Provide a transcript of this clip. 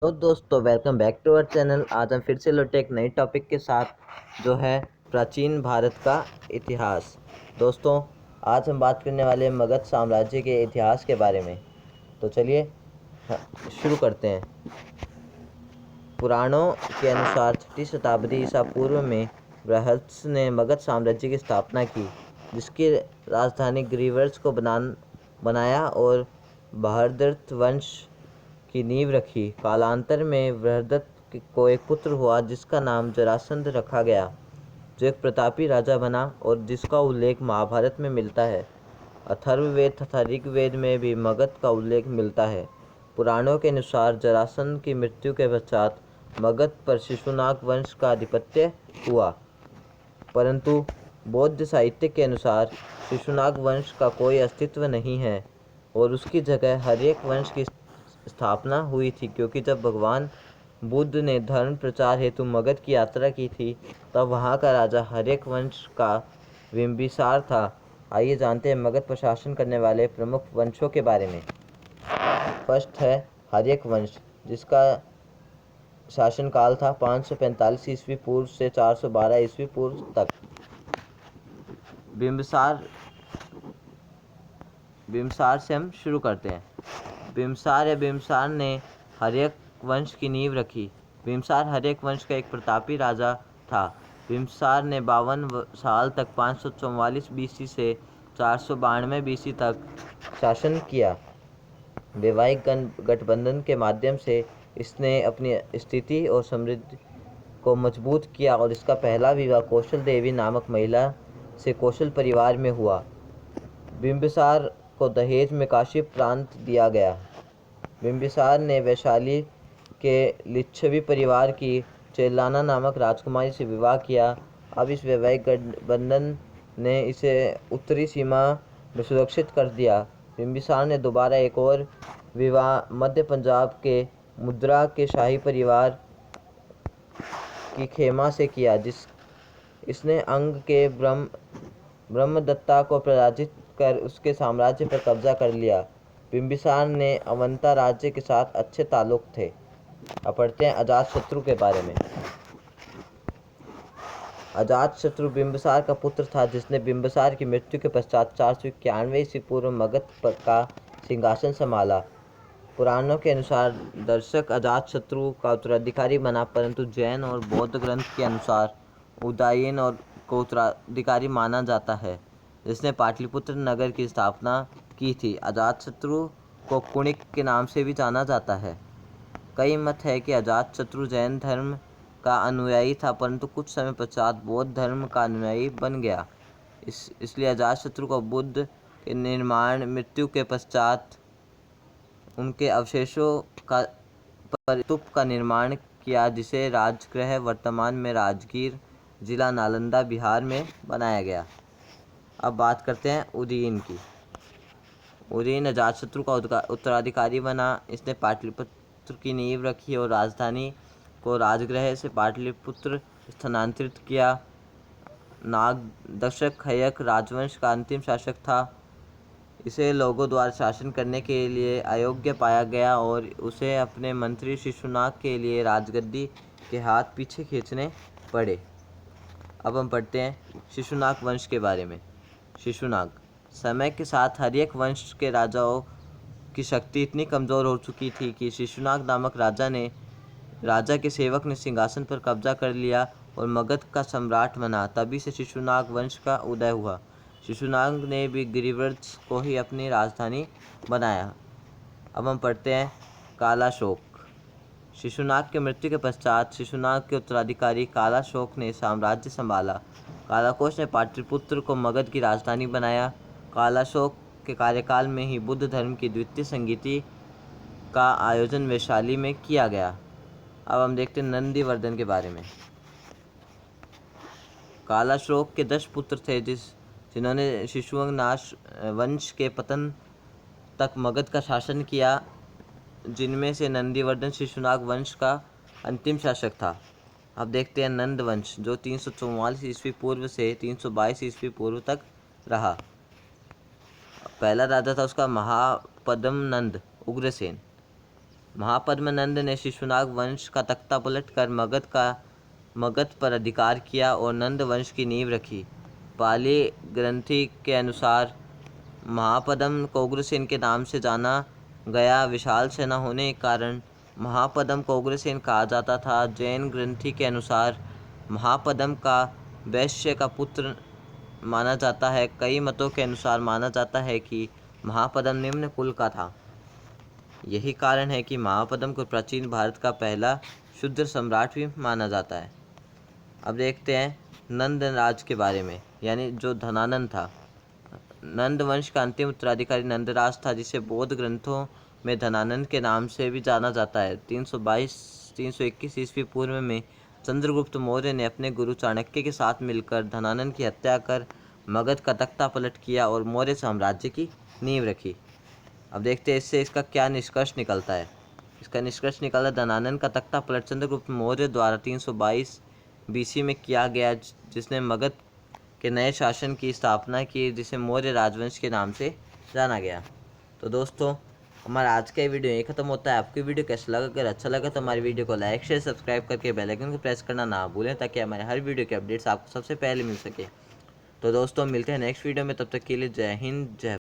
तो दोस्तों welcome back to our channel. आज हम फिर से लौटे एक नई टॉपिक के साथ जो है प्राचीन भारत का इतिहास। दोस्तों आज हम बात करने वाले हैं मगध साम्राज्य के इतिहास के बारे में। तो चलिए शुरू करते हैं। पुराणों के अनुसार 6वीं शताब्दी ईसा पूर्व में बृहस्पति ने मगध साम्राज्य की स्थापना की, जिसकी राजधानी ग्रीवर्स को बनाया और बृहद्रथ वंश की नींव रखी। कालांतर में बृहद्रथ को एक पुत्र हुआ जिसका नाम जरासंध रखा गया, जो एक प्रतापी राजा बना और जिसका उल्लेख महाभारत में मिलता है। अथर्ववेद तथा ऋग्वेद में भी मगध का उल्लेख मिलता है। पुराणों के अनुसार जरासंध की मृत्यु के पश्चात मगध पर शिशुनाग वंश का आधिपत्य हुआ, परंतु बौद्ध साहित्य के अनुसार शिशुनाग वंश का कोई अस्तित्व नहीं है और उसकी जगह हर्यक वंश की स्थापना हुई थी, क्योंकि जब भगवान बुद्ध ने धर्म प्रचार हेतु मगध की यात्रा की थी तब वहाँ का राजा हर्यक वंश का बिंबिसार था। आइए जानते हैं मगध पर शासन करने वाले प्रमुख वंशों के बारे में। फर्स्ट है हर्यक वंश, जिसका शासनकाल था 545 ईस्वी पूर्व से 412 ईस्वी पूर्व तक। बिंबिसार से हम शुरू करते हैं। बिंबिसार ने हर्यक वंश की नींव रखी। बिंबिसार हर्यक वंश का एक प्रतापी राजा था। बिंबिसार ने 52 साल तक 544 बीसी से 492 बीसी तक शासन किया। वैवाहिक गठबंधन के माध्यम से इसने अपनी स्थिति और समृद्धि को मजबूत किया और इसका पहला विवाह कौशल देवी नामक महिला से कौशल परिवार में हुआ। बिंबिसार को दहेज में काशी प्रांत दिया गया। बिंबिसार ने वैशाली के लिच्छवी परिवार की चेलाना नामक राजकुमारी से विवाह किया। अब इस वैवाहिक गठबंधन ने इसे उत्तरी सीमा में सुरक्षित कर दिया। बिंबिसार ने दोबारा एक और विवाह मध्य पंजाब के मुद्रा के शाही परिवार की खेमा से किया, इसने अंग के ब्रह्मदत्ता को पराजित कर उसके साम्राज्य पर कब्जा कर लिया। बिंबिसार ने अवंता राज्य के साथ अच्छे ताल्लुक थे। अब पढ़ते हैं अजातशत्रु के बारे में। अजातशत्रु बिंबिसार का पुत्र था, जिसने बिंबिसार की मृत्यु के पश्चात 491 ईस्वी पूर्व मगध का सिंहासन संभाला। पुराणों के अनुसार दर्शक अजातशत्रु का उत्तराधिकारी बना, परंतु जैन और बौद्ध ग्रंथ के अनुसार उदयन को उत्तराधिकारी माना जाता है, जिसने पाटलिपुत्र नगर की स्थापना की थी। अजातशत्रु को कुणिक के नाम से भी जाना जाता है। कई मत है कि अजातशत्रु जैन धर्म का अनुयायी था, परंतु कुछ समय पश्चात बौद्ध धर्म का अनुयायी बन गया। इसलिए अजातशत्रु को बुद्ध के निर्माण मृत्यु के पश्चात उनके अवशेषों पर स्तूप का निर्माण किया, जिसे राजगृह वर्तमान में राजगीर जिला नालंदा बिहार में बनाया गया। अब बात करते हैं उदयन की। उदयन अजातशत्रु का उत्तराधिकारी बना। इसने पाटलिपुत्र की नींव रखी और राजधानी को राजगृह से पाटलिपुत्र स्थानांतरित किया। नाग दशक हयक राजवंश का अंतिम शासक था। इसे लोगों द्वारा शासन करने के लिए अयोग्य पाया गया और उसे अपने मंत्री शिशुनाग के लिए राजगद्दी के हाथ पीछे खींचने पड़े। अब हम पढ़ते हैं शिशुनाग वंश के बारे में। शिशुनाग समय के साथ हर्यक वंश के राजाओं की शक्ति इतनी कमज़ोर हो चुकी थी कि शिशुनाग नामक राजा के सेवक ने सिंहासन पर कब्जा कर लिया और मगध का सम्राट बना। तभी से शिशुनाग वंश का उदय हुआ। शिशुनाग ने भी गिरिव्रत को ही अपनी राजधानी बनाया। अब हम पढ़ते हैं कालाशोक। शिशुनाग की मृत्यु के पश्चात शिशुनाग के उत्तराधिकारी कालाशोक ने साम्राज्य संभाला। कालाकोश ने पाटलिपुत्र को मगध की राजधानी बनाया। कालाशोक के कार्यकाल में ही बुद्ध धर्म की द्वितीय संगीति का आयोजन वैशाली में किया गया। अब हम देखते हैं नंदीवर्धन के बारे में। कालाशोक के 10 पुत्र थे, जिन्होंने शिशुनाग वंश के पतन तक मगध का शासन किया, जिनमें से नंदीवर्धन शिशुनाग वंश का अंतिम शासक था। अब देखते हैं नंद वंश, जो 344 ईस्वी पूर्व से 322 ईस्वी पूर्व तक रहा। पहला राजा था उसका महापद्म नंद उग्रसेन। महापद्मनंद ने शिशुनाग वंश का तख्ता पलटकर मगध पर अधिकार किया और नंद वंश की नींव रखी। पाली ग्रंथि के अनुसार महापद्म को उग्रसेन के नाम से जाना गया। विशाल सेना होने के कारण महापद्म को उग्रसेन कहा जाता था। जैन ग्रंथि के अनुसार महापद्म का वैश्य का पुत्र माना जाता है। कई मतों के अनुसार माना जाता है कि महापद्म निम्न कुल का था। यही कारण है कि महापद्म को प्राचीन भारत का पहला शूद्र सम्राट भी माना जाता है। अब देखते हैं नंद राज के बारे में, यानी जो धनानंद था। नंद वंश का अंतिम उत्तराधिकारी नंदराज था, जिसे बौद्ध ग्रंथों में धनानंद के नाम से भी जाना जाता है। 321 ईस्वी पूर्व में चंद्रगुप्त मौर्य ने अपने गुरु चाणक्य के साथ मिलकर धनानंद की हत्या कर मगध का तख्ता पलट किया और मौर्य साम्राज्य की नींव रखी। अब देखते हैं इससे इसका क्या निष्कर्ष निकलता है। इसका निष्कर्ष निकला धनानंद का तख्ता पलट चंद्रगुप्त मौर्य द्वारा 322 BC में किया गया, जिसने मगध के नए शासन की स्थापना की, जिसे मौर्य राजवंश के नाम से जाना गया। तो दोस्तों, हमारा आज का ये वीडियो यहीं खत्म होता है। आपकी वीडियो कैसा लगा? अगर अच्छा लगा तो हमारी वीडियो को लाइक शेयर सब्सक्राइब करके बेल आइकन को प्रेस करना ना भूलें, ताकि हमारे हर वीडियो के अपडेट्स आपको सबसे पहले मिल सके। तो दोस्तों, मिलते हैं नेक्स्ट वीडियो में। तब तक के लिए जय हिंद, जय